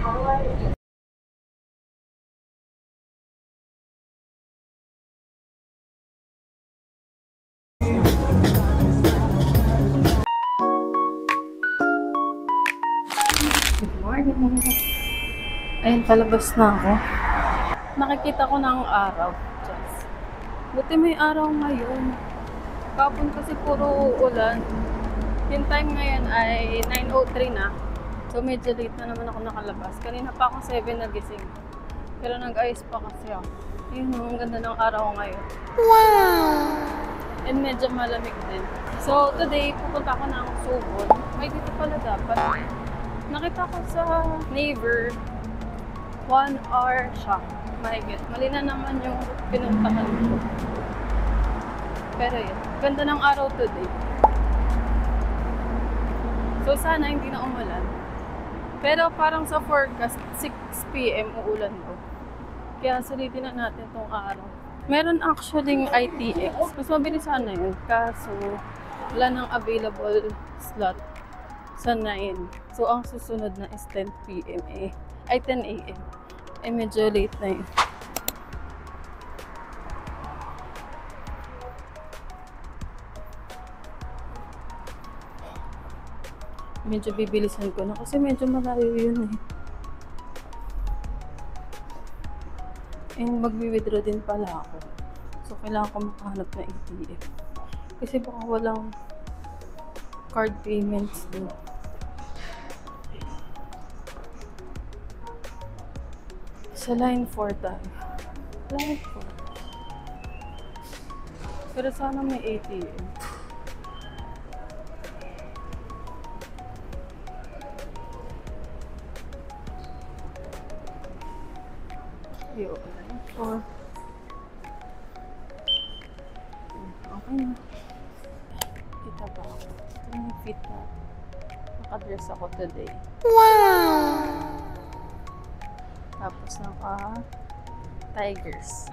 Good morning! Ayun, palabas na ako. Nakikita ko na ang araw. Just. Buti may araw ngayon. Kapon kasi puro ulan. Yung time ngayon ay 9:03 na. So medyo late na naman ako nakalabas. Kanina pa ako 7 nagising. Pero nag-ayos pa kasi ako. Ayun, ang ganda ng araw ngayon. Wow! And medyo malamig din. So today, pupunta ako ng Suwon. May dito pala dapat. Nakita ko sa neighbor, 1 hour siya. My God, mali na naman yung pinuntahan ko. Pero yun, ganda ng araw today. So sana hindi na umulan. Pero parang sa forecast, 6 PM uulan ko. Kaya sulitin na natin tong araw. Meron actually ITX. Mas mabilis sana yun. Kaso wala nang available slot sa 9. So ang susunod na is 10 PM ay 10 AM. Eh medyo late na yun. Medyo bibilisan ko na kasi medyo malayo yun eh. And magwi-withdraw din pala ako. So kailangan ko makahanap na ATM. Kasi baka walang card payments din. Sa line 4 tayo. Line 4. Pero sana may ATM. Yo, line 4. Okay na. Kita ba ako? Ito yung fit na. Nakadress ako today. Wow! Tapos naka-tigers.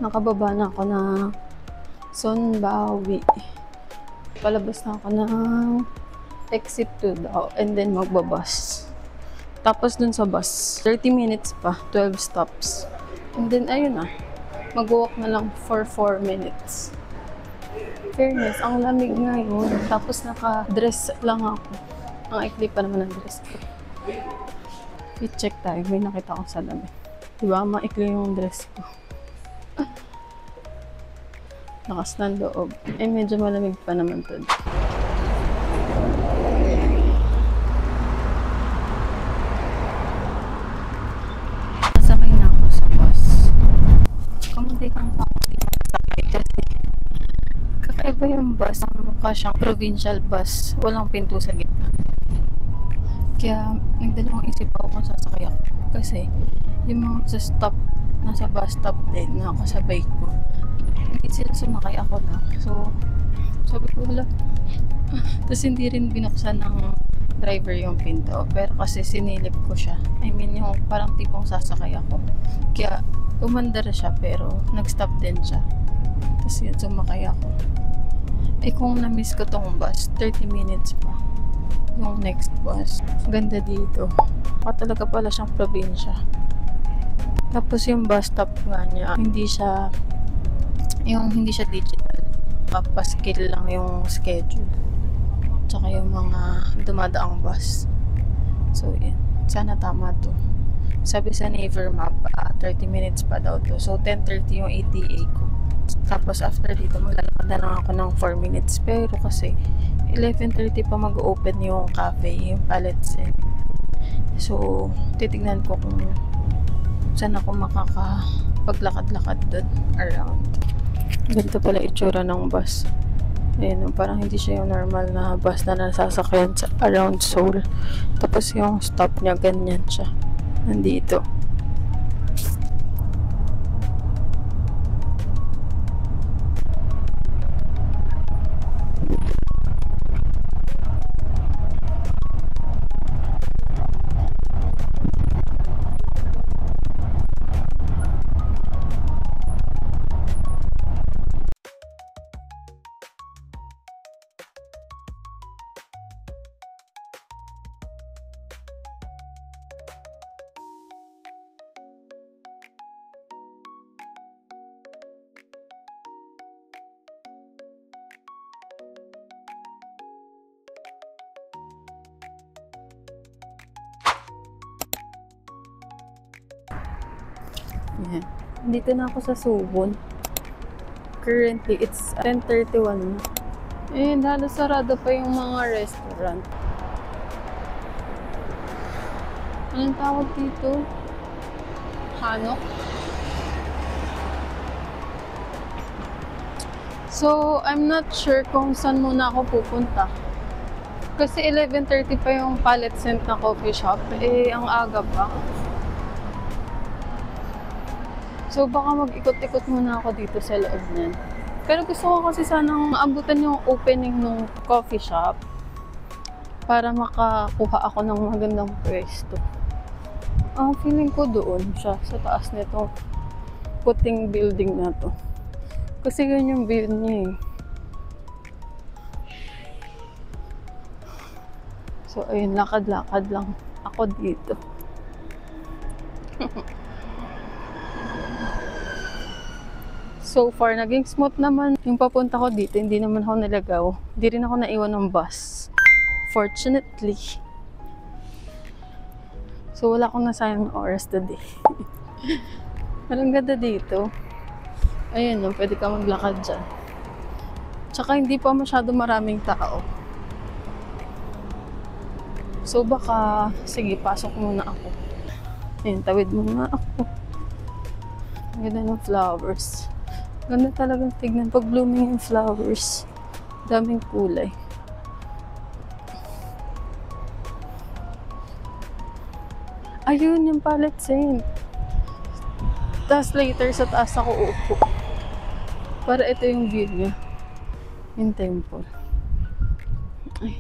Nakababa na ako na Sonbawi. Palabas na ako ng exit 2 daw and then magbabas. Tapos dun sa bus, 30 minutes pa, 12 stops. And then ayun na, mag-walk na lang for 4 minutes. Fairness, ang lamig ngayon. Tapos naka-dress lang ako. Ang ikli pa naman ang dress ko. I-check tayo, may nakita akong salamin. Diba, maikli yung dress ko. Lakas ng loob. Eh, medyo malamig pa naman to. Nasakay na ako sa bus. Kamunti kang pamunti masakay kasi kakaiba yung bus. Mukha siyang provincial bus. Walang pinto sa gitna. Kaya nagdalawang isip ako kung sasakay ako. Kasi yung mga sa stop, nasa bus stop din, nakakasabay ko. Hindi sila sumakay, ako lang. So, sabi ko, wala. Tapos hindi rin binuksan ng driver yung pinto. Pero kasi sinilip ko siya. I mean, yung parang tipong sasakay ako. Kaya, umandar siya pero nag-stop din siya. Tapos yun, sumakay ako. Eh kung na-miss ko tong bus, 30 minutes pa. Yung next bus. Ganda dito. Talaga pala siyang probinsya. Tapos yung bus stop nga niya, hindi siya digital. Papaskill lang yung schedule. Tsaka yung mga dumadaang bus. So, yan. Sana tama to. Sabi sa Naver Map, 30 minutes pa daw to. So, 10:30 yung ETA ko. Tapos, after dito, maglalakad na lang ako ng 4 minutes. Pero kasi, 11:30 pa mag-open yung cafe, yung Palace. So, titignan ko kung saan ako makakapaglakad-lakad doon around. Ganito pala itsura ng bus. Ayan, parang hindi siya yung normal na bus na nasasakyan sa around Seoul. Tapos yung stop niya, ganyan siya. Nandito. Ayan. Dito na ako sa Suwon. Currently, it's 10:31 na. Eh, halos sarado pa yung mga restaurant. Anong tawag dito? Hanok? So, I'm not sure kung saan muna ako pupunta. Kasi 11:30 pa yung Palette Scent na coffee shop. Eh, ang aga pa. So, baka mag-ikot-ikot muna ako dito sa loob niyan. Pero gusto ko kasi sanang maabutan yung opening ng coffee shop para makakuha ako ng magandang pwesto. Ang feeling ko doon siya sa taas nitong puting building na to. Kasi yun yung view niya eh. So, ayun, lakad-lakad lang ako dito. So far, naging smooth naman yung papunta ko dito. Hindi naman ako nalagaw. Hindi rin ako naiwan ng bus. Fortunately. So, wala akong nasayang na oras today. Walang ganda dito. Ayun, no, pwede ka maglakad dyan. Tsaka hindi pa masyado maraming tao. So, baka, sige, pasok muna ako. Ayun, tawid muna ako. Ganda ng flowers. Ganda talagang tignan pag blooming yung flowers. Daming kulay. Ayun, yung Palette Scent. Tapos later sa taas ako upo. Para ito yung view niya. Yung temple. Ay.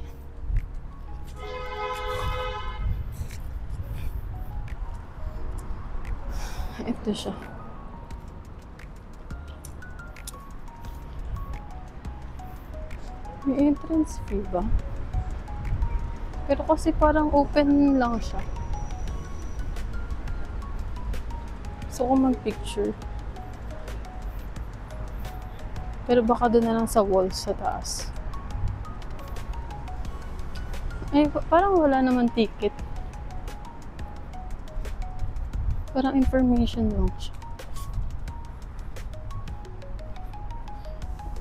Ito siya. May entrance fee ba? Pero kasi parang open lang siya. So, kung mag-picture. Pero baka doon na lang sa walls sa taas. Ay, parang wala naman ticket. Parang information lang siya.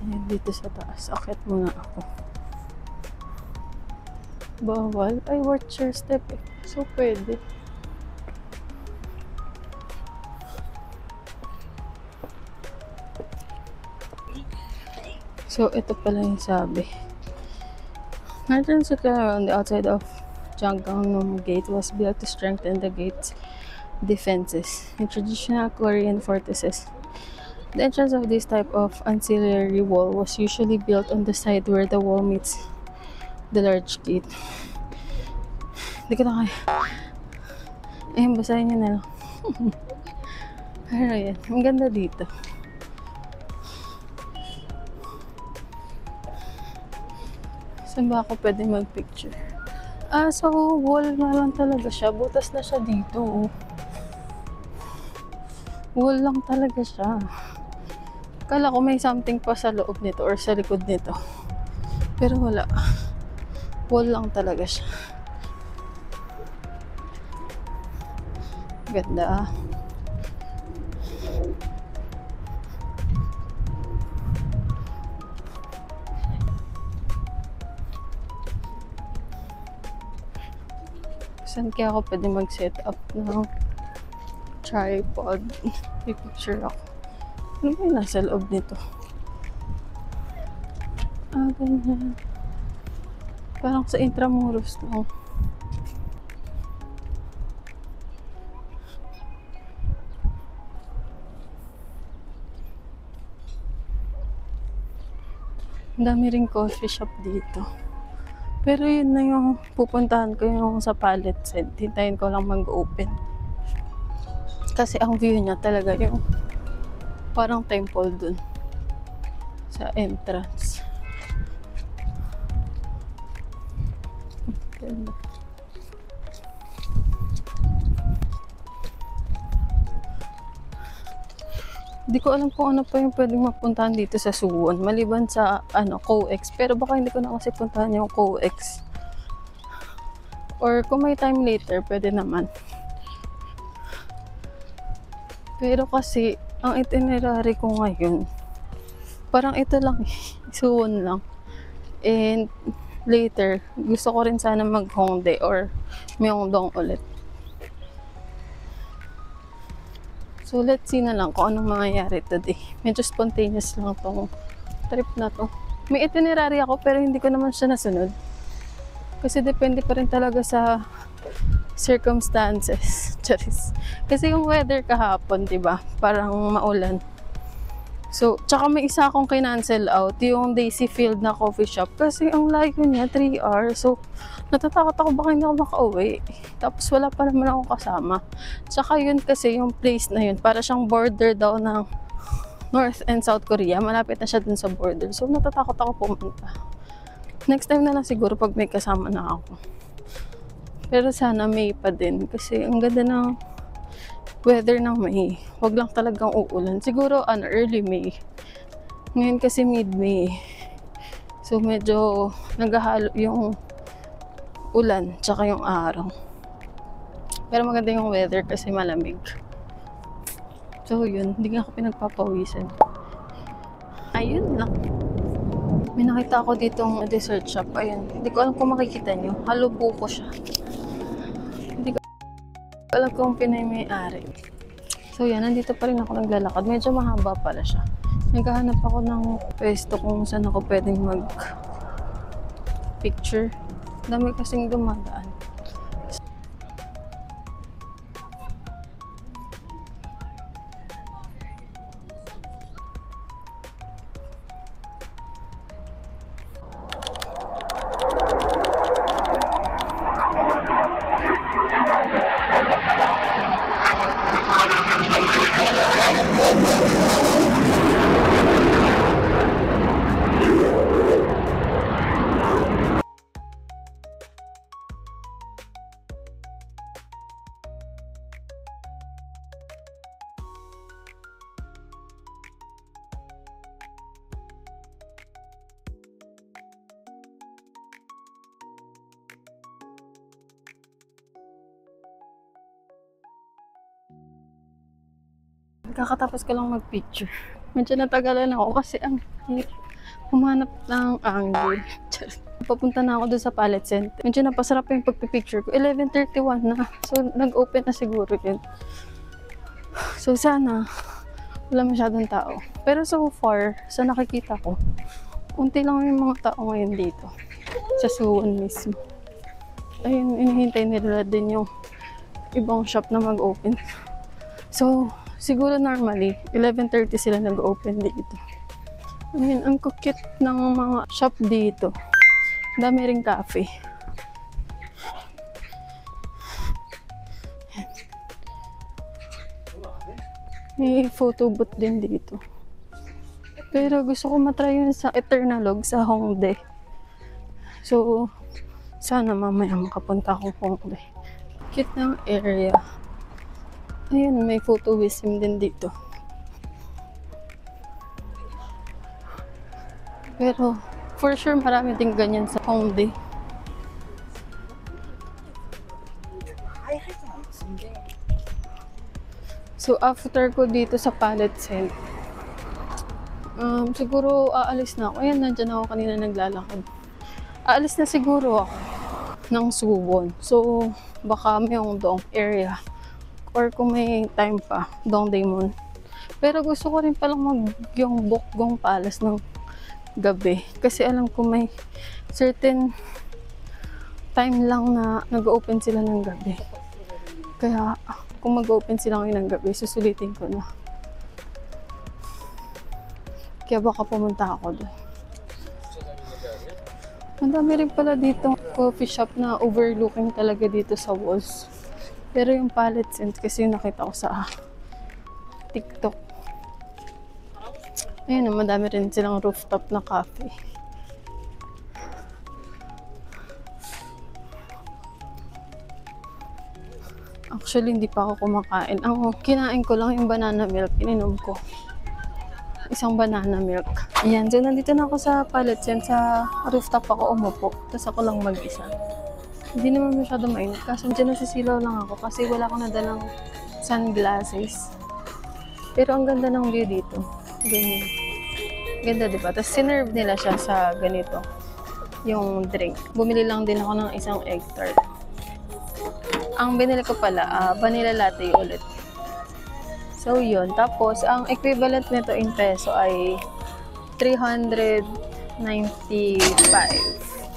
Ayan, dito sa taas. Akit muna ako. Bawal? Ay, worth share step eh. So, pwede. So, ito pala yung sabi. Northern Circular on the outside of Janggangnam Gate was built to strengthen the gate's defenses in traditional Korean fortresses. The entrance of this type of ancillary wall was usually built on the side where the wall meets the large gate. Hindi ko na kaya. Ayun, basahin nyo na lang. Pero yan, ang ganda dito. Saan ba ako pwede mag-picture? So wall na lang talaga siya. Butas na siya dito. Wall lang talaga siya. Akala ko may something pa sa loob nito or sa likod nito. Pero wala. Wall lang talaga siya. Ganda. Saan kaya ako pwede mag-set up ng tripod? Picture ako. Ano ba yung nasa loob nito? Ganyan. Parang sa Intramuros lang. Ang dami ring coffee shop dito. Pero yun na yung pupuntahan ko, yung sa Palette Scent. Hintayin ko lang mag-open. Kasi ang view niya talaga yung parang temple dun sa entrance. Ganda. Hindi ko alam kung ano pa yung pwedeng mapuntahan dito sa Suwon. Maliban sa COEX. Pero baka hindi ko na kasi puntahan yung COEX. Or kung may time later, pwede naman. Pero kasi, ang itinerary ko ngayon, parang ito lang eh. Suwon lang. And later, gusto ko rin sana mag Hongdae or Myeongdong ulit. So let's see na lang kung anong mangyayari today. Medyo spontaneous lang tong trip na to. May itinerary ako pero hindi ko naman siya nasunod. Kasi depende pa rin talaga sa circumstances. Charis. Kasi yung weather kahapon, 'di ba? Parang maulan. So, tsaka may isa akong kinancel out, yung Daisy Field na coffee shop. Kasi ang layo niya, 3 hours. So, natatakot ako baka hindi ako makauwi. Tapos wala pa naman ako kasama. Tsaka yun kasi yung place na yun, para siyang border daw ng North and South Korea. Malapit na siya dun sa border. So, natatakot ako pumunta. Next time na lang siguro pag may kasama na ako. Pero sana May pa din. Kasi ang ganda ng weather ng May. Wag lang talagang uulan. Siguro early May. Ngayon kasi mid-May. So medyo naghahalo yung ulan tsaka yung araw. Pero maganda yung weather kasi malamig. So yun, hindi nga ako pinagpapawisan. Ayun lang. May nakita ako ditong dessert shop. Ayun. Hindi ko alam kung makikita nyo. Halubuko siya. Hindi ko alam kung pinay-may-ari. So yan, nandito pa rin ako naglalakad. Medyo mahaba pala siya. Naghahanap ako ng pwesto kung saan ako pwedeng mag-picture. Dami kasing dumadaan. Kakatapos ko lang mag-picture. Medyo natagalan ako kasi ang humanap ng angle. Papunta na ako doon sa Palette Center. Medyo napasarap yung pagpipicture ko. 11:31 na. So, nag-open na siguro yun. So, sana wala masyadong tao. Pero so far, sa nakikita ko, unti lang yung mga tao ngayon dito. Sa Suwon mismo. Ayun, inihintay nila din yung ibang shop na mag-open. So, siguro normally, 11:30 sila nag-open dito. I mean, ang cute ng mga shop dito. Dami ring cafe. May photo booth din dito. Pero gusto ko matry yun sa Eternalog sa Hongdae. So, sana mamaya makapunta akong Hongdae. Cute ng area. Ayun, may photo wisdom din dito. Pero, for sure, marami din ganyan sa Hongdae. So, after ko dito sa Palette Center, siguro aalis na ako. Ayan, nandyan ako kanina naglalakad. Aalis na siguro ako ng Suwon. So, baka Myeongdong area. Or kung may time pa, Dongdaemun. Pero gusto ko rin palang mag-yung Bokgong Palace ng gabi. Kasi alam ko may certain time lang na nag-open sila ng gabi. Kaya kung mag-open sila ngayon ng gabi, susulitin ko na. Kaya baka pumunta ako doon. Ang dami rin pala dito coffee shop na overlooking talaga dito sa walls. Pero yung Palette Center kasi yung nakita ko sa TikTok. Ayun, madami rin silang rooftop na cafe. Actually, hindi pa ako kumakain. Ang kinain ko lang yung banana milk. Ininom ko. Isang banana milk. Ayan, so nandito na ako sa Palette Center. Sa rooftop ako umupo. Tapos ako lang mag-isa. Hindi naman masyado mainit. Kasi dyan nasisilaw lang ako kasi wala akong nadalang sunglasses. Pero ang ganda ng view dito. Ganyan. Ganda, diba? Tapos sinerve nila siya sa ganito. Yung drink. Bumili lang din ako ng isang egg tart. Ang binili ko pala, vanilla latte ulit. So, yun. Tapos, ang equivalent nito in peso ay 395.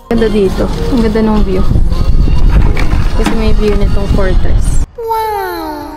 Ganda dito. Ang ganda ng view. Kasi may view nitong fortress. Wow!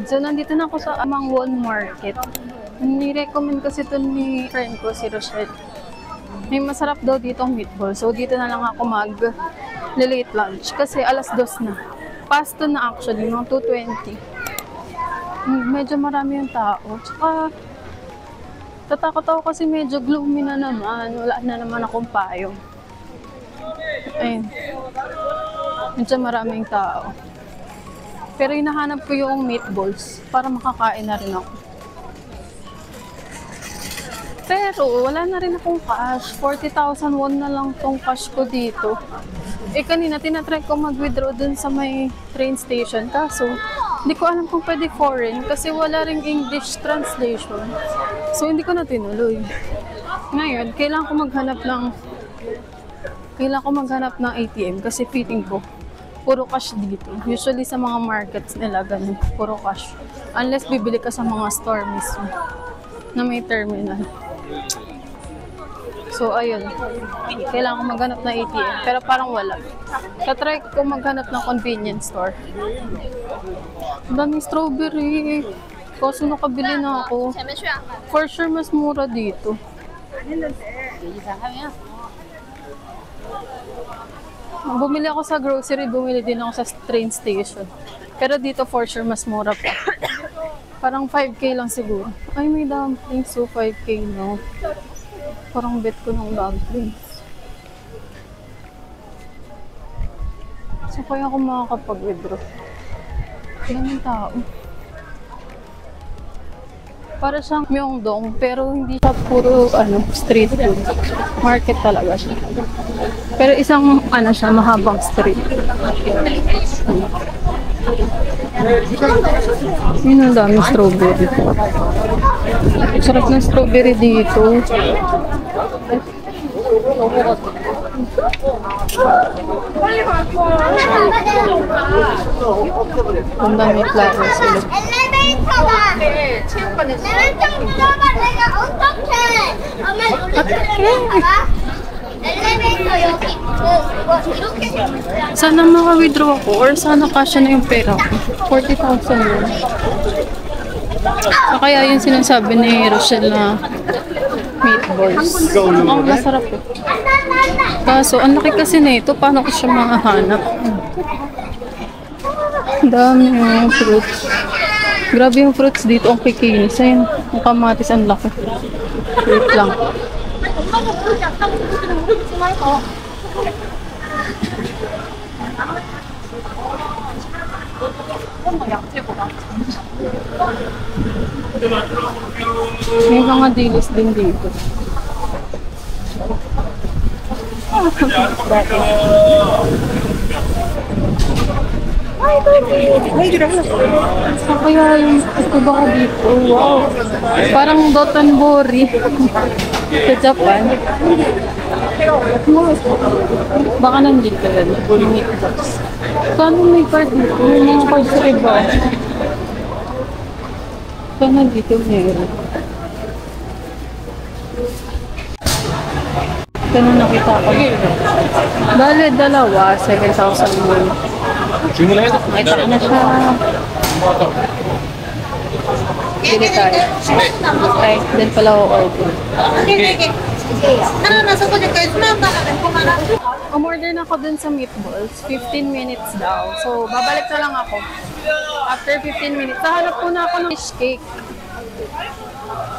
So, nandito na ako sa Mangwon Market. Ni-recommend kasi ito ni friend ko, si Rochelle. May masarap daw dito ang meatball. So, dito na lang ako mag-late lunch. Kasi alas 2 na. Past 2 na actually, mga 2:20. Medyo marami yung tao. Tsaka, tatakot ako kasi medyo gloomy na naman. Wala na naman akong payong. Ayun. Medyo maraming tao. Pero hinahanap ko yung meatballs para makakain na rin ako. Pero wala na rin akong cash. 40,000 won na lang tong cash ko dito. Eh kanina tinatry ko mag-withdraw dun sa may train station. Kaso hindi ko alam kung pwede foreign kasi wala ring English translation. So hindi ko na tinuloy. Ngayon, kailangan ko maghanap ng ATM kasi feeling ko puro cash dito. Usually sa mga markets nila ganun, puro cash. Unless bibili ka sa mga store mismo na may terminal. So ayun, kailangan ko maghanap ng ATM pero parang wala. Tatry ko maghanap ng convenience store. Ang daming strawberry. Kaso nakabili na ako. For sure mas mura dito. Bumili ako sa grocery, bumili din ako sa train station. Pero dito for sure mas mura pa. Parang 5K lang siguro. Ay, may dumplings. So 5K no. Parang bet ko ng dumplings. So kaya ako makakapag-withdraw. Kaya ng tao. Para siyang Myeongdong, pero hindi siya puro street food. Market talaga siya. Pero isang siya, mahabang street. Yun ang daming strawberry. Sarap ng strawberry dito. Ang daming flowers sila. Sana maka-withdraw ako or sana kasya na yung pera ko. 40,000 yun. Kaya yung sinasabi ni Rochelle na meatballs. Ang masarap eh. Kaso, ang laki kasi nito. Paano ko siya mahahanap? Ang dami yung fruits. Grabe yung fruits dito. Ang kikinis. Ayun, ang kamatis ang laki. Wait lang. May mga dilis din dito. Kaya yung ito ba dito? Wow! Parang Dotonbori sa Japan. Baka nandito yan. Meatballs. Paano may card dito? May mga card sa iba. Saan nandito meron? Ito na nakita ko. Dali, dalawa. 7,000 won. Nakita ko na siya. Bili tayo. Okay, then pala ako order. Umorder na ako dun sa meatballs. 15 minutes daw. So, babalik na lang ako. After 15 minutes, nahanap po na ako ng fish cake.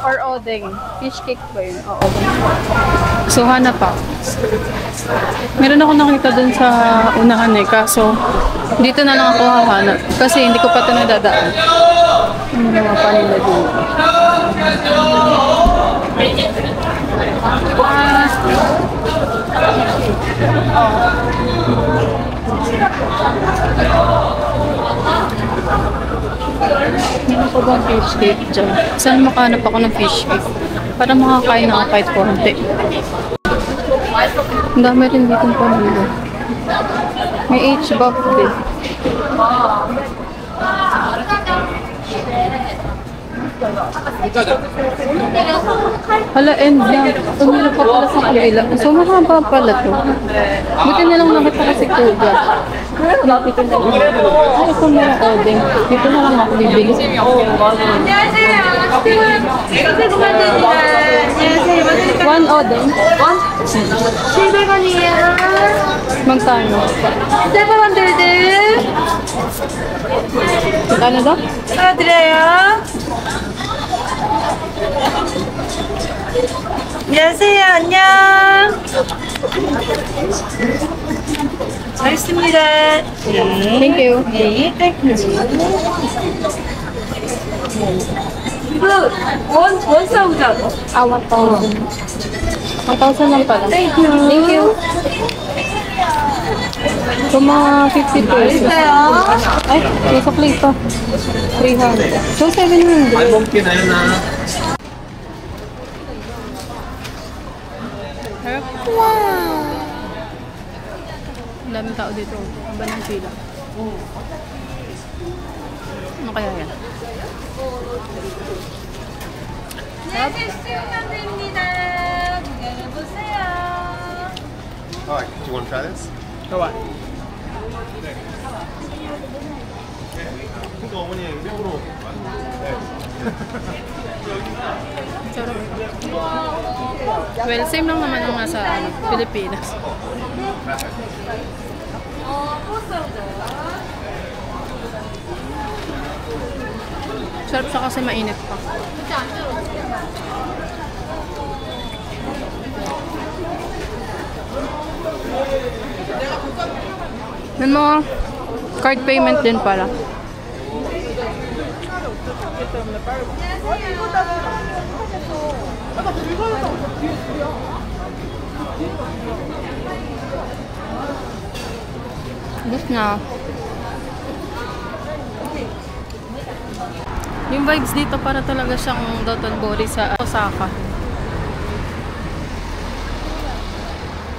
Or odeng. Fish cake ba yun? O odeng. So, hanap ako. Meron ako nakita dun sa unahan eh. Kaso, dito na lang ako hahanap. Kasi hindi ko pa ito nadadaan. Yung mga panila dito. Meron ko bang fish cake dyan? Saan makahanap ako ng fish cake? Para makakain ako kahit konti. Ang dami rin ditong panilo. May H-Buff din. Hala, end na. Tumila pa pala sa kabila. So, mahaba pala to. Buti na lang nakita kasi Kuga. Dito na lang. Ay, ito na lang odeng. Dito na lang ako bibili. One odeng. 700원이에요. Magkano? 700. Magkano daw? 드려요. 안녕하세요. 안녕. 잘 있습니다. Thank you. 네, 땡큐. 원 싸우자고. Ah, 1,000. 1,000 lang pala. Thank you. Thank you. So, mga 50 pesos. 있어요. Ay, may supply pa. 300. So, 700. 먹긴 하나. Wow! Ang daming tao dito. Ang banang pila. Ano kaya yan? 안녕하세요. 수영남입니다. 구경해보세요. Alright, do you want to try this? Gawa. 그러니까 어머니 일부러 Sarap. Well, same lang naman ang nasa Pilipinas. Sarap siya kasi mainit pa. May mga card payment din pala. Gusto na. Yung vibes dito para talaga siyang Dotonbori sa Osaka.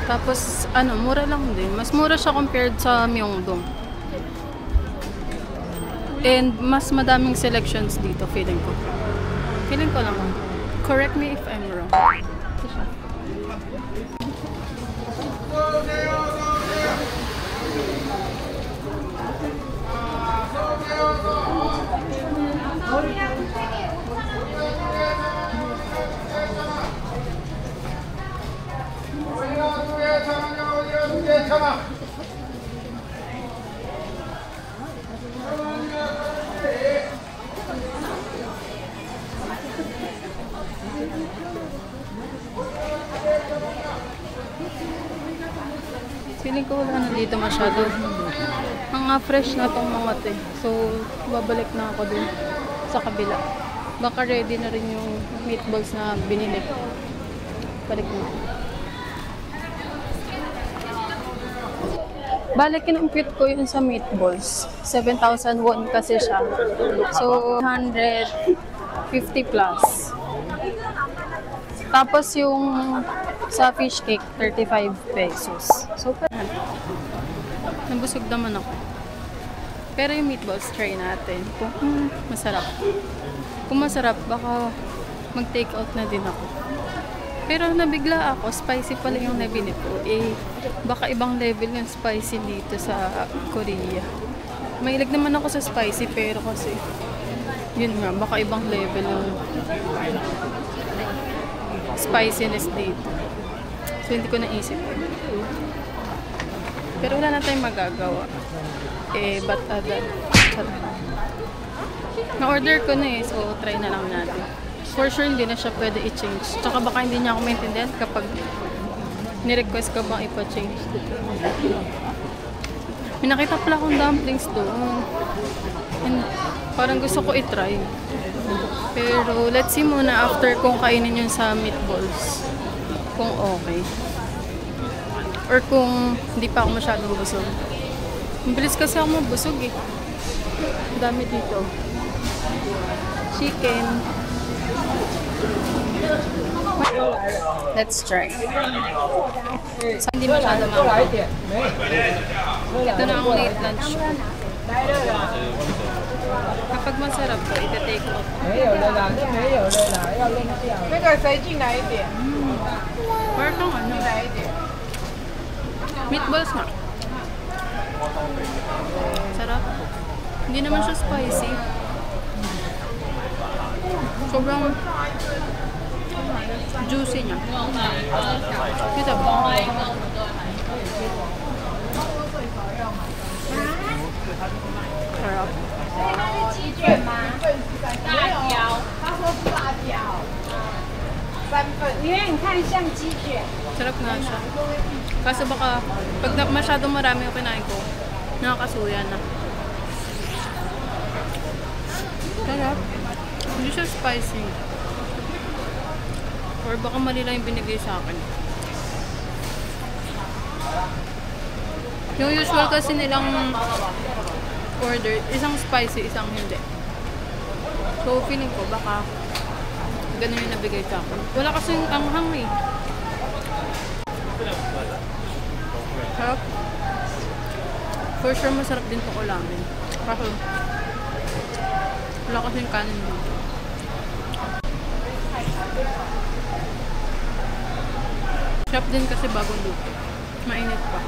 Tapos, ano, mura lang din. Mas mura siya compared sa Myeongdong. And mas madaming selections dito, feeling ko. Feeling ko lang. Correct me if I'm wrong. Ito siya. Feeling ko wala na dito masyado. Mga fresh na tong mga to eh. So, babalik na ako dun sa kabila. Baka ready na rin yung meatballs na binili. Balik na. Balik, kinumpute ko yun sa meatballs. 7,000 won kasi siya. So, 150 plus. Tapos yung sa fish cake, 35 pesos. So, nabusog naman ako. Pero yung meatballs, try natin. Kung masarap. Kung masarap, baka mag-take out na din ako. Pero nabigla ako, spicy pala yung nabili ko. Eh, baka ibang level yung spicy dito sa Korea. Mahilig naman ako sa spicy, pero kasi, yun nga, baka ibang level yung spiciness dito. So, hindi ko naisip. Pero wala na tayong magagawa. Eh, but other. Na-order ko na eh, so try na lang natin. For sure, hindi na siya pwede i-change. Tsaka baka hindi niya ako maintindihan kapag ni-request ko bang ipa-change. May nakita pala akong dumplings doon. And parang gusto ko i-try. Pero let's see muna after kung kainin yun sa meatballs. Kung okay. Or kung hindi pa ako masyadong busog. Mabilis kasi ako mabusog eh. Dami dito. Chicken. Let's try. So, hindi masyado mga. Ito na ang late lunch. Kapag masarap ko, ita-take out. Parang ano? Meatballs nga. Sarap. Hindi naman siya spicy. Sobrang juicy niya. Kita ba? Sarap. 鸡卷吗？大条，他说是大条，3份。因为你看像鸡卷。 Sarap nga siya. Kaso baka, pag masyadong marami yung kinain ko, nakakasuya na. Sarap. Hindi siya spicy. Or baka mali lang yung binigay sa akin. Yung usual kasi nilang order, isang spicy, isang hindi. So, feeling ko, baka ganun yung nabigay sa akin. Wala kasi yung anghang eh. Sarap. For sure, masarap din to ulamin. Kaso, wala kasi yung kanin dito. Sarap din kasi bagong luto. Mainit pa.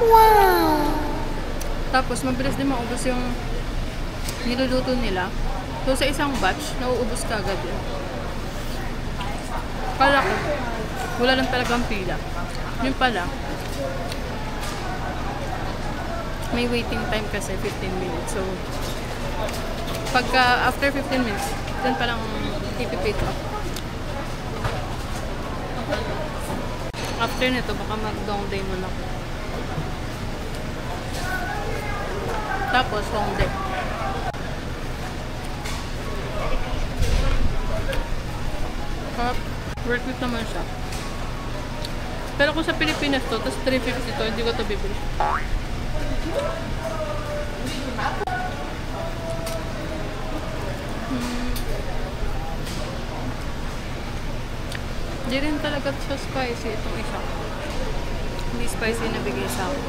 Wow! Tapos, mabilis din maubos yung niluluto nila. So, sa isang batch, nauubos ka agad yun. Kala ko, wala lang talagang pila. Yun pala, may waiting time kasi 15 minutes. So, pagka after 15 minutes, dun palang ipipick up. After nito, baka mag-long day muna ako. Tapos, long day. Worth it naman siya. Pero kung sa Pilipinas to, tapos 350 to, hindi ko to bibili. Hindi rin talaga siya spicy itong isa. Hindi spicy na bigay sa akin.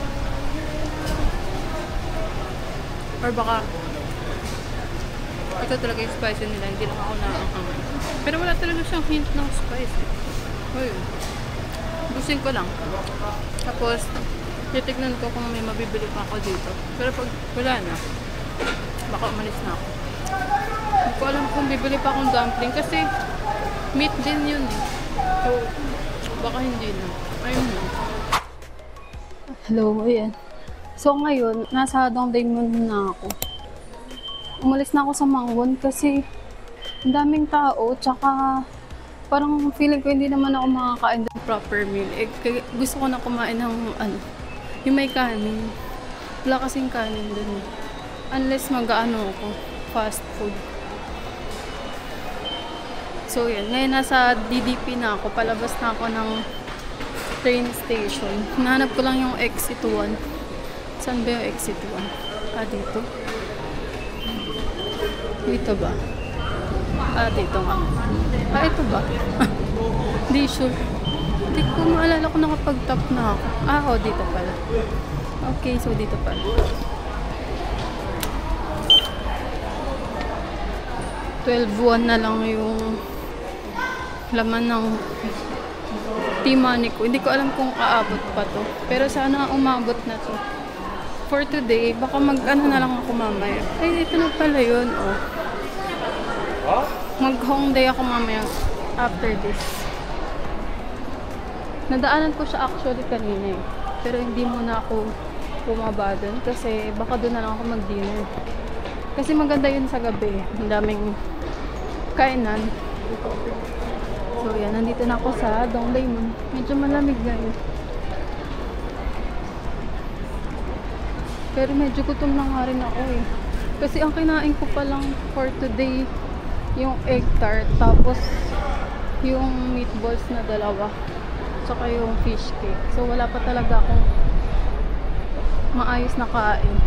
Or baka ito talaga yung spicy nila, hindi lang ako nakakangay. Pero wala talaga siyang hint ng spicy. O yun. Busin ko lang. Tapos, titignan ko kung may mabibili pa ako dito. Pero pag wala na, baka umalis na ako. Hindi ko alam kung bibili pa akong dumpling kasi meat din yun eh. So, baka hindi na. Ayun na. Hello, ayan. So ngayon, nasa Dongdaemun na ako. Umalis na ako sa Mangwon kasi ang daming tao, tsaka parang feeling ko hindi naman ako makakain ng proper meal. Eh, gusto ko na kumain ng Yung may kanin. Wala kasing kanin dun. Unless mag-ano ako, fast food. So yun, ngayon nasa DDP na ako. Palabas na ako ng train station. Hinahanap ko lang yung exit 1. Saan ba yung exit 1? Ah, dito. Dito ba? Ah, dito nga. Ah, ito ba? Di sure. Hindi ko maalala kung nakapag-tap na ako. Ah, oh, dito pala. Okay, so dito pala. 12.1 na lang yung laman ng T-money ko. Hindi ko alam kung kaabot pa to. Pero sana umabot na to. For today, baka mag-ano na lang ako mamaya. Ay, dito na pala yun, oh. Mag-home day ako mamaya after this. Nadaanan ko siya actually kanina eh. Pero hindi muna ako bumaba dun kasi baka doon na lang ako mag-dinner. Kasi maganda yun sa gabi. Ang daming kainan. So yan, nandito na ako sa Dongdaemun. Medyo malamig ngayon. Pero medyo gutom na nga rin ako eh. Kasi ang kinain ko pa lang for today yung egg tart, tapos yung meatballs na dalawa, tsaka yung fish cake. So wala pa talaga akong maayos na kain.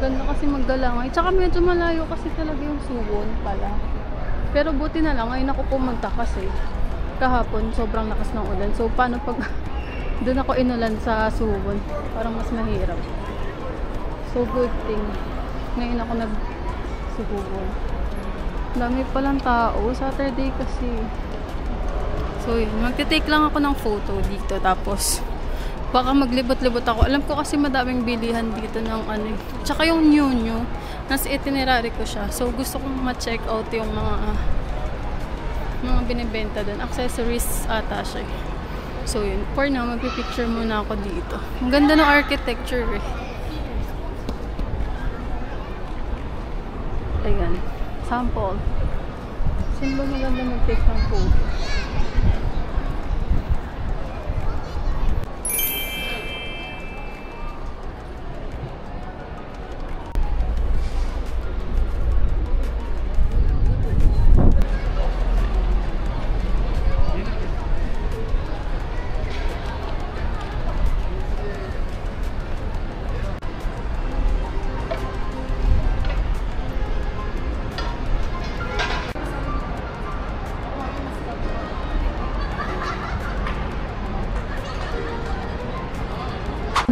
Ganda kasi magdala. Tsaka medyo malayo kasi talaga yung Suwon pala. Pero buti na lang, ngayon ako pumunta kasi kahapon sobrang lakas ng ulan. So paano pag doon ako inulan sa Suwon? Parang mas mahirap. So good thing ngayon ako nag-Suwon. Dami palang tao. Saturday kasi. So yun, magte-take lang ako ng photo dito. Tapos baka maglibot-libot ako. Alam ko kasi madaming bilihan dito ng ano. Tsaka yung new, nasa itinerary ko siya. So gusto kong ma-check out yung mga binibenta doon. Accessories ata siya. So yun, for now, magpipicture muna ako dito. Ang ganda ng architecture eh. Ayan, sample. Sino ba maganda mag-take ng photo?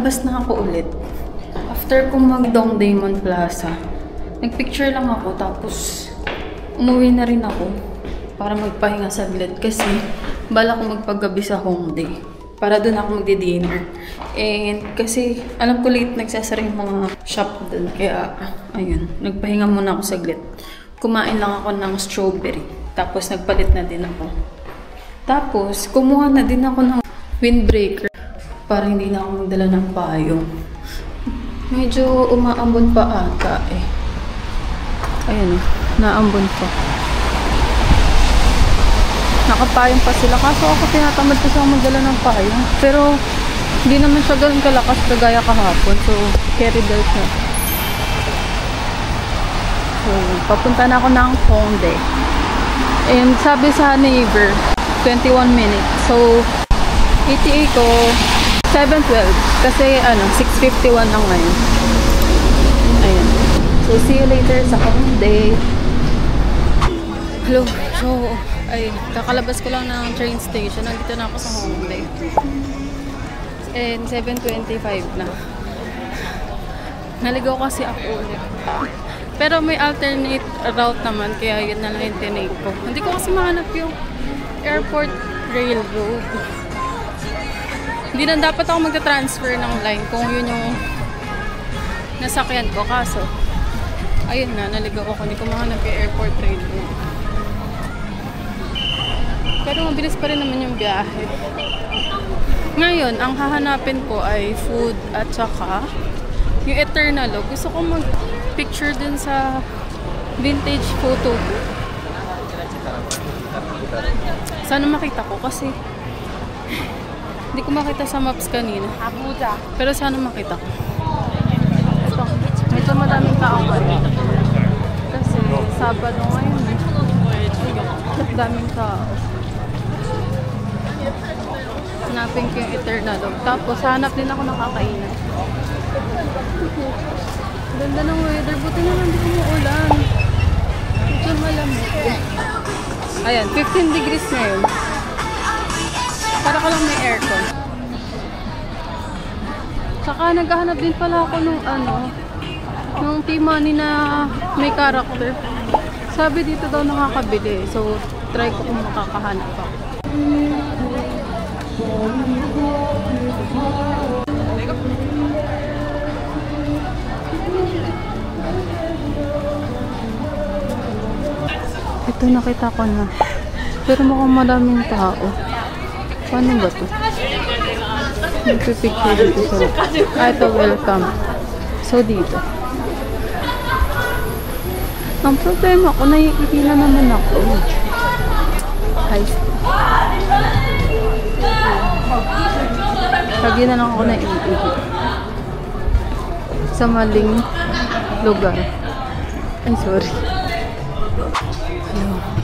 Labas na ako ulit. After kong mag-Dongdaemun Plaza, nagpicture lang ako tapos umuwi na rin ako para magpahinga saglit kasi bala ko magpagabi sa Hongdae para doon ako magdi-dinner. And kasi alam ko late nagsasara yung mga shop doon kaya ayun, nagpahinga muna ako saglit. Kumain lang ako ng strawberry tapos nagpalit na din ako. Tapos kumuha na din ako ng windbreaker para hindi na ako magdala ng payong. Medyo umaambon pa ata eh. Ayan o, naambon pa. Nakapayong pa sila. Kaso ako tinatamad kasi ako magdala ng payong. Pero hindi naman siya ganun kalakas kagaya kahapon. So, carry belt na. So, papunta na ako ng Hongdae. And sabi sa neighbor, 21 minutes. So, ETA ko 7:12 kasi ano 6:51 lang ngayon. Ayan. So see you later sa Hongdae. Hello. So ay kakalabas ko lang ng train station. Nandito na ako sa Hongdae. And 7:25 na. Naligaw kasi ako ulit. Pero may alternate route naman kaya yun na lang yung tinake ko. Hindi ko kasi mahanap yung airport railroad. Hindi na dapat ako magta-transfer ng line kung yun yung nasakyan ko. Kaso, ayun na, naligaw ako. Hindi ko mahanap yung airport railroad. Pero mabilis pa rin naman yung biyahe. Ngayon, ang hahanapin ko ay food at saka yung Eternal. Gusto ko mag-picture dun sa vintage photo booth. Sana makita ko kasi Hindi ko makita sa maps kanina. Abuja. Pero sana makita ko. Ito. Medyo madaming tao pa rin. Kasi Sabado ngayon eh. Daming tao. Hanapin ko yung Eternal Love. Tapos hanap din ako nakakainan. Ganda ng weather. Buti na lang hindi umuulan. Medyo malamig. Ayan, 15 degrees ngayon. Para ko lang may aircon. Saka naghahanap din pala ako nung nung T-Money na may character. Sabi dito daw nakakabili. So, try ko kung makakahanap ako. Ito nakita ko na. Pero mukhang madaming tao. Paano ba ito? Nagpipicture dito sa ito, welcome. So, dito. Ang problema ko, naiipila naman ako. High school. Lagi na lang ako naiipila. Sa maling lugar. Ay, sorry.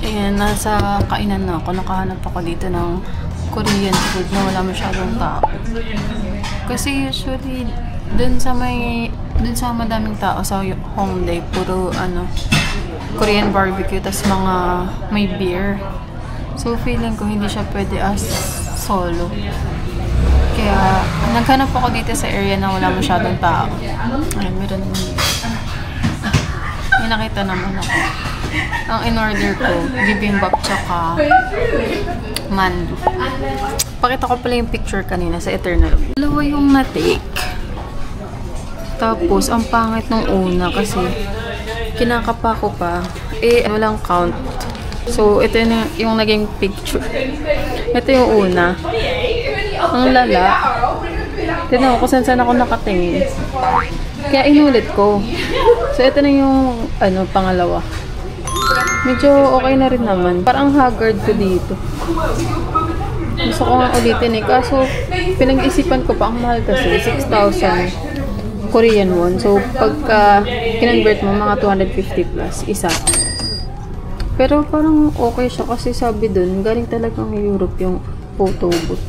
Ayan, nasa kainan na ako. Nakahanap ako dito ng Korean food na wala masyadong tao. Kasi usually, dun sa madaming tao sa Hongdae, puro Korean barbecue, tas mga may beer. So, feeling ko hindi siya pwede as solo. Kaya, naghanap ako dito sa area na wala masyadong tao. Ayan, meron naman dito. May nakita naman ako. Ang in-order ko, bibimbap tsaka mandu. Pakita ko pala yung picture kanina sa Eternal. Dalawa yung na-take. Tapos, ang pangit nung una kasi kinakapa ko pa. Walang count. So, ito yung naging picture. Ito yung una. Ang lala. Tignan ko kung saan ako nakatingin. Kaya inulit ko. So, ito na yung pangalawa. Medyo okay na rin naman. Parang haggard ko dito. Gusto ko nga ulitin eh. Kaso, pinag-isipan ko pa ang mahal kasi. 6,000 Korean won. So, pagka kinonvert mo, mga 250 plus. Isa. Pero parang okay siya kasi sabi dun, galing talagang Europe yung photo booth.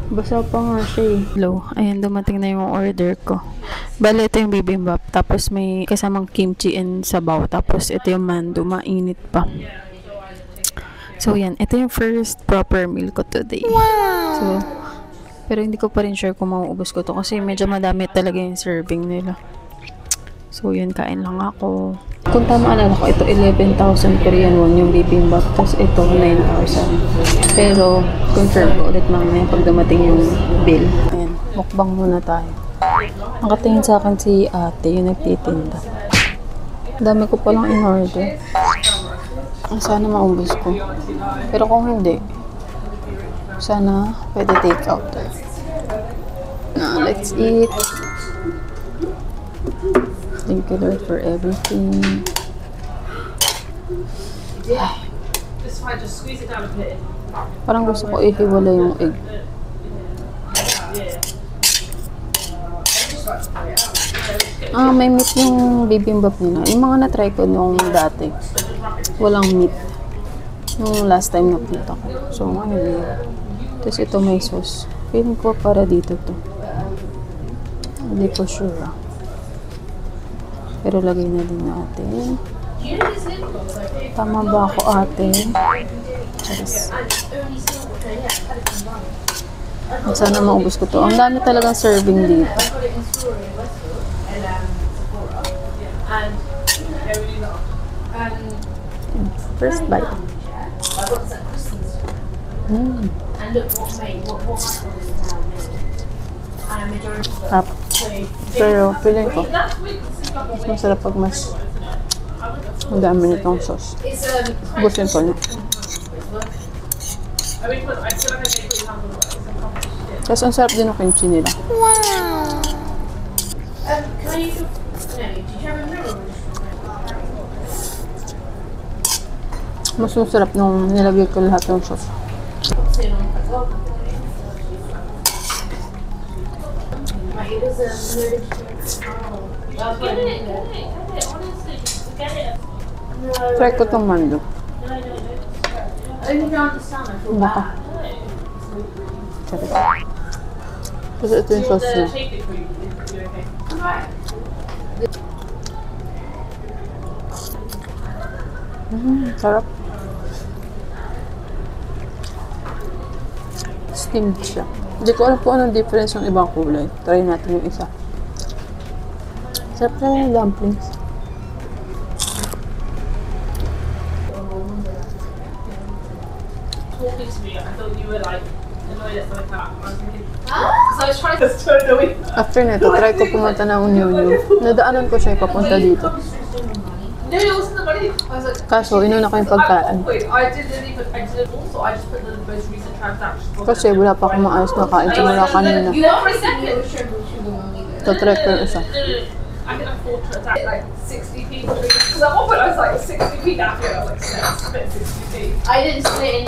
Basa pa nga siya eh. Hello. Ayan, dumating na yung order ko. Bale, ito yung bibimbap. Tapos may kasamang kimchi and sabaw. Tapos ito yung mandu. Mainit pa. So, yan. Ito yung first proper meal ko today. Wow! So, pero hindi ko pa rin sure kung mauubos ko to. Kasi medyo madami talaga yung serving nila. So, yun. Kain lang ako. Kung tama alala ko, ito 11,000 Korean won yung bibimbap. Tapos ito 9,000. Pero, confirm ko ulit mamaya pag dumating yung bill. Ayan. Mukbang muna tayo. Nakatingin sa akin si ate, yung nagtitinda. Dami ko palang in-order. Sana maubos ko. Pero kung hindi, sana pwede take out. Now, let's eat. Thank you Lord for everything. Parang gusto ko ihiwala yung egg. May meat yung bibimbap nila. Yung mga na-try ko nung dati, walang meat. Nung last time nakita ko. So, ngayon. Tapos ito may sauce. Feeling ko para dito to. Hindi ko sure. Pero lagay na din natin. Tama ba ako ate? Yes. Sana maubos ko to. Ang dami talagang serving dito. First bite. Up. Pero feeling ko mas masarap pag mas ang dami nitong sauce. Busin ko na. Tapos ang sarap din ng kimchi nila. Wow! Mas masarap nung nilagay ko lahat ng sauce. Try ko itong mando. Baka. Sarap. Kasi ito yung sauce niya. Sarap. Steamed siya. Hindi ko alam kung anong difference yung ibang kulay. Try natin yung isa. Sarap na yung dumplings. Talking to me, I thought you were like annoyed at something like that. I was thinking, because I was trying to turn away. After nito, try ko pumunta ng Unyunyu. Nadaanan ko siya ipapunta dito. No, it wasn't the money. I was like, Kaso, inuna ko yung pagkain. I didn't even enter it also. I just put the most recent transactions. Kasi wala pa akong maayos na kain simula kanina. You know, for a second. So, try ko yung isa. I can afford to transact like 60p. Because at one point I was like 60p now. I was like, spent 60p. I didn't split any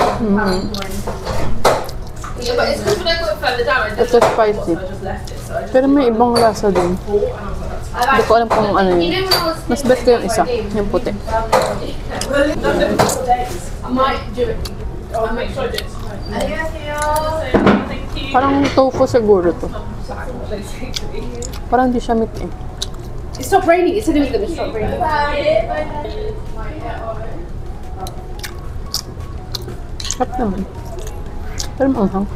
Yeah, but it's because when I got further down, I Ito spicy. just left it. So I just Pero may ibang lasa din. bought and I was like, that's Hindi ko alam kung ano You yun. know when I was Mas bet ko yung isa, yung puti. I might do it. I'll make sure I do it tomorrow. 안녕하세요. Thank you. Parang tofu siguro to. Basically. Parang di siya meat eh. It stopped raining. It said it was going to stop raining. Sarap naman. Pero maanghang.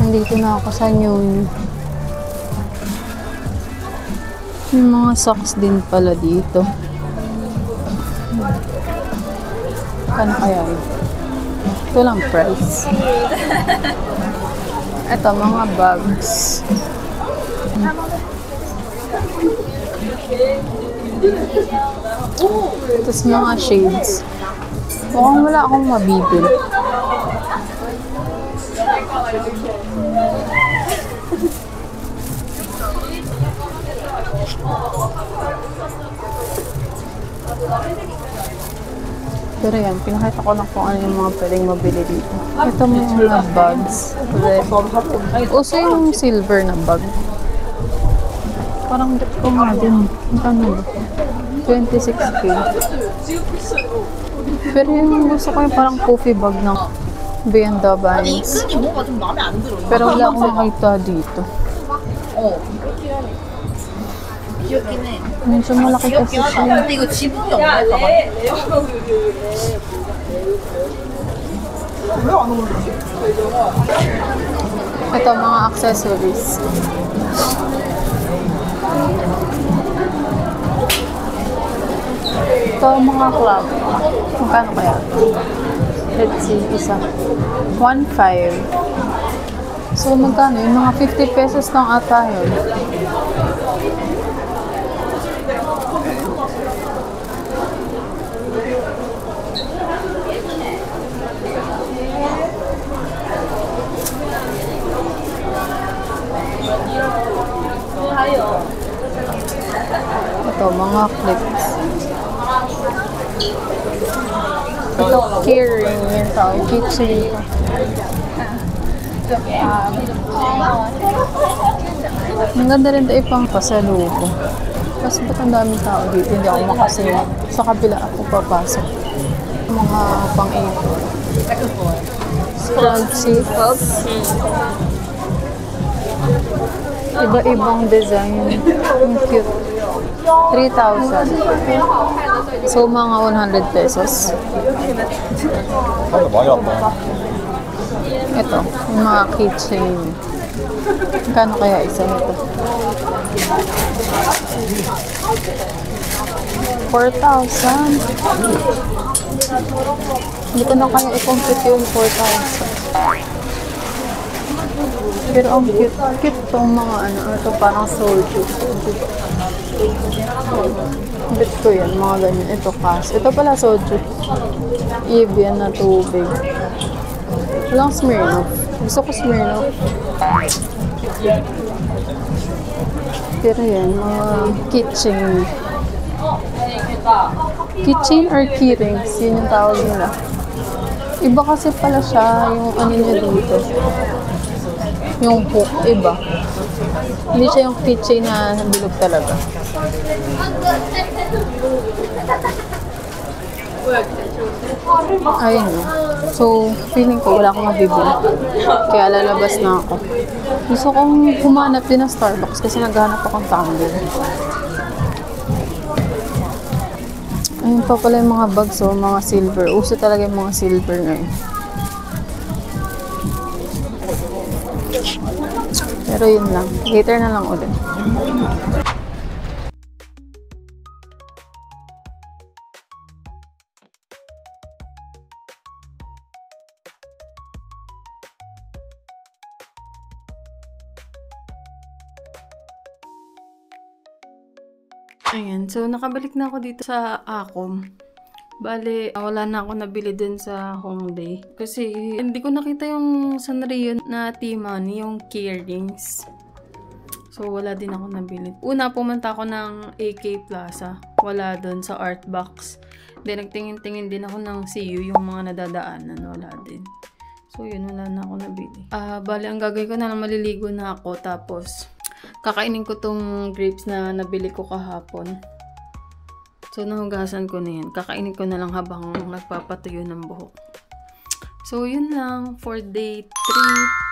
Nandito na ako sa New. May mga socks din pala dito. Kano kaya yun? Ito lang price. Ito, mga bags. Tapos mga shades. Mukhang wala akong mabibili. Pero yan, pinakita ko lang kung ano yung mga pwedeng mabili dito. Ito mga bags. Uso yung silver na bag. Parang bet ko nga din. Ano ba? 26k. Pero yung gusto ko yung parang coffee bag ng B&W Vans. Pero wala akong makita dito. 귀엽긴 해. Medyo malaki kasi siya. 근데 이거 지붕이 없네, 가방. Ito, mga accessories. Ito, mga club. Magkano kaya? Let's see, isa. 1.5. So, magkano? Yung mga 50 pesos lang ata yun. Ito, mga clips. Ito, keyring. Yan tao. Keychain. Ang ganda rin ito ipang pasalubo. Kasi ba't ang daming tao dito? Hindi ako makasunod. Sa kabila ako papasok. Mga pang-ipon. Scrunchies. Iba-ibang design. Ang cute. 3,000. So, mga 100 pesos. 많이 왔다. Ito, yung mga keychain. Kano kaya isa nito? 4,000. Hindi ko na kaya i-compute yung 4,000. Pero ang cute. Cute tong mga ano. Ito parang soju. Bet ko yan. Mga ganyan. Ito cash. Ito pala soju. Evian na tubig. Walang Smirnoff. Gusto ko Smirnoff. Pero yan. Mga keychain. Keychain or keyrings. Yun yung tawag nila. Iba kasi pala siya, yung ano niya dito. Yung hook, iba. Hindi siya yung keychain na bilog talaga. Ayun no. So, feeling ko wala akong mabibili. Kaya lalabas na ako. Gusto kong humanap din ng Starbucks kasi naghahanap akong tumbler. Ayun pa pala yung mga bags, oh, mga silver. Uso talaga yung mga silver ngayon. Pero yun lang. Later na lang ulit. Ayan, so nakabalik na ako dito sa Acom. Bale, wala na ako nabili din sa Hongdae. Kasi hindi ko nakita yung Sanrio na T-Money, yung keyrings. So wala din ako nabili. Una, pumunta ako ng AK Plaza. Wala doon sa Artbox. Then nagtingin-tingin din ako ng CU, yung mga nadadaanan. Wala din. So yun, wala na ako nabili. Bale, ang gagawin ko na lang, maliligo na ako. Tapos kakainin ko tong grapes na nabili ko kahapon. So, nahugasan ko na yan. Kakainin ko na lang habang nagpapatuyo ng buhok. So, yun lang for day 3.